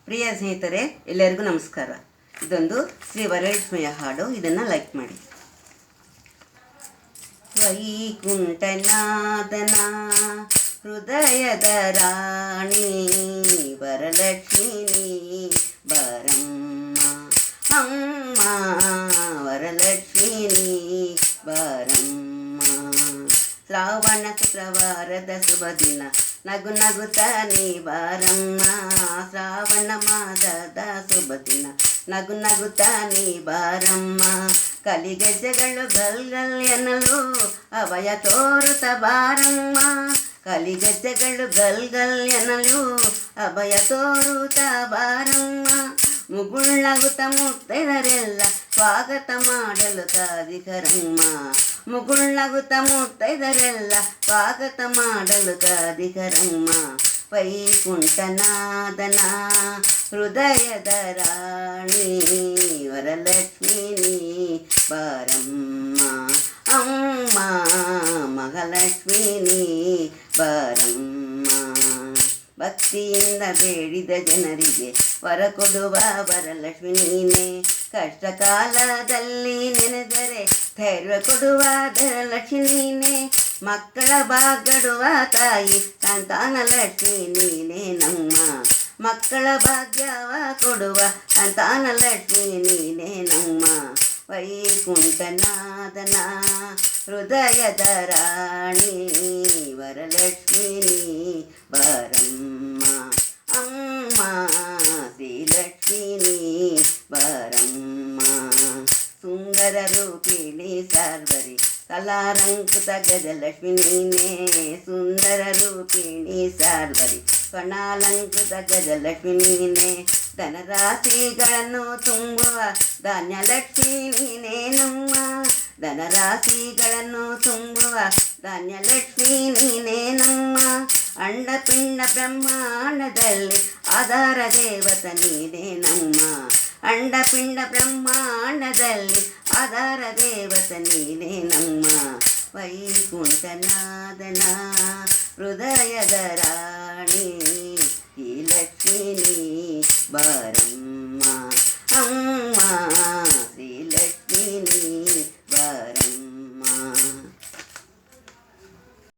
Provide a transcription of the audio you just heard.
ಪ್ರಿಯ ಸ್ನೇಹಿತರೆ, ಎಲ್ಲರಿಗೂ ನಮಸ್ಕಾರ. ಇದೊಂದು ಶ್ರೀ ವರಲಕ್ಷ್ಮಿಯ ಹಾಡು. ಇದನ್ನು ಲೈಕ್ ಮಾಡಿ. ವೈಕುಂಠನಾದನ ಹೃದಯದ ರಾಣಿ ವರಲಕ್ಷ್ಮೀ ಬಾರಮ್ಮ ಅಮ್ಮ, ವರಲಕ್ಷ್ಮೀ ಬಾರಮ್ಮ. ಶ್ರಾವಣ ಶುಕ್ರವಾರದ ಶುಭ ದಿನ, ನಗು ನಗುತ್ತ ನೀ ಬಾರಮ್ಮ. ಶ್ರಾವಣ ಮಾಸದ ಶುಭ ದಿನ, ನಗು ನಗುತ್ತ ನೀ ಬಾರಮ್ಮ. ಕಲಿಗೆಜ್ಜೆಗಳು ಗಲ್ಗಲ್ ಎನ್ನಲು ಅಭಯ ತೋರುತ್ತ ಬಾರಮ್ಮ. ಕಲಿಗೆಜ್ಜೆಗಳು ಗಲ್ಗಲ್ ಎನ್ನಲು ಅಭಯ ತೋರುತ್ತ ಬಾರಮ್ಮ. ಮುಗುಳ್ನಗುತ್ತ ಮುತ್ತೈದರೆಲ್ಲ ಸ್ವಾಗತ ಮಾಡಲು ಕಾದಿಕರಮ್ಮ. ಮುಗುಳ್ನಗುತ್ತ ಮುತ್ತೈದರೆಲ್ಲ ಸ್ವಾಗತ ಮಾಡಲು ಕಾದಿಕರಮ್ಮ. ವೈಕುಂಠನಾದನ ಹೃದಯದ ರಾಣಿ ವರಲಕ್ಷ್ಮೀ ಬಾರಮ್ಮ ಅಮ್ಮ, ಮಹಾಲಕ್ಷ್ಮೀ ಬಾರಮ್ಮ. ಭಕ್ತಿಯಿಂದ ಬೇಡಿದ ಜನರಿಗೆ ವರ ಕೊಡುವ ವರಲಕ್ಷ್ಮಿ ನೀನೆ. ಕಷ್ಟ ಕಾಲದಲ್ಲಿ ನೆನೆದರೆ ಧೈರ್ಯ ಕೊಡುವ ಧನಲಕ್ಷ್ಮಿ ನೀನೆ. ಮಕ್ಕಳ ಬಾಗಡುವ ತಾಯಿ ಸಂತಾನ ಲಕ್ಷ್ಮಿ ನೀನೆ ನಮ್ಮ. ಮಕ್ಕಳ ಭಾಗ್ಯವ ಕೊಡುವ ಸಂತಾನ ಲಕ್ಷ್ಮಿ ನೀನೆ ನಮ್ಮ. ವೈಕುಂಠನಾದನ ಹೃದಯದ ರಾಣಿ ವರಲಕ್ಷ್ಮೀ ಬಾರಮ್ಮ ಅಮ್ಮ, ಶ್ರೀಲಕ್ಷ್ಮೀ ಬಾರಮ್ಮ. ಸುಂದರ ರೂಪಿಣಿ ಸಾರ್ವರಿ ಕಲಾರಂಕೃತ ಗಜಲಕ್ಷ್ಮಿ ನೀನೆ. ಸುಂದರ ರೂಪಿಣಿ ಸಾರ್ವರಿ ಕಣಾಲಂಕೃತ ಗಜಲಕ್ಷ್ಮಿ ನೀನೆ. ಧನರಾಶಿಗಳನ್ನು ತುಂಬುವ ಧಾನ್ಯಲಕ್ಷ್ಮಿ ನೀನೆ ನಮ್ಮ. ಧನರಾಶಿಗಳನ್ನು ತುಂಬುವ ಧಾನ್ಯಲಕ್ಷ್ಮಿ ನೀನೆ ನಮ್ಮ. ಅಂಡಪಿಂಡ ಬ್ರಹ್ಮಾಂಡದಲ್ಲಿ ಆಧಾರ ದೇವತ ನೀನೆ ನಮ್ಮ. ಅಂಡಪಿಂಡ ಬ್ರಹ್ಮಾಂಡದಲ್ಲಿ ಆಧಾರ ದೇವತ ನೀನೆ ನಮ್ಮ. ವೈಕುಂಠನಾದನ ಹೃದಯದ ರಾಣಿ ಈ ಲಕ್ಷ್ಮೀ ಬಾರಮ್ಮ.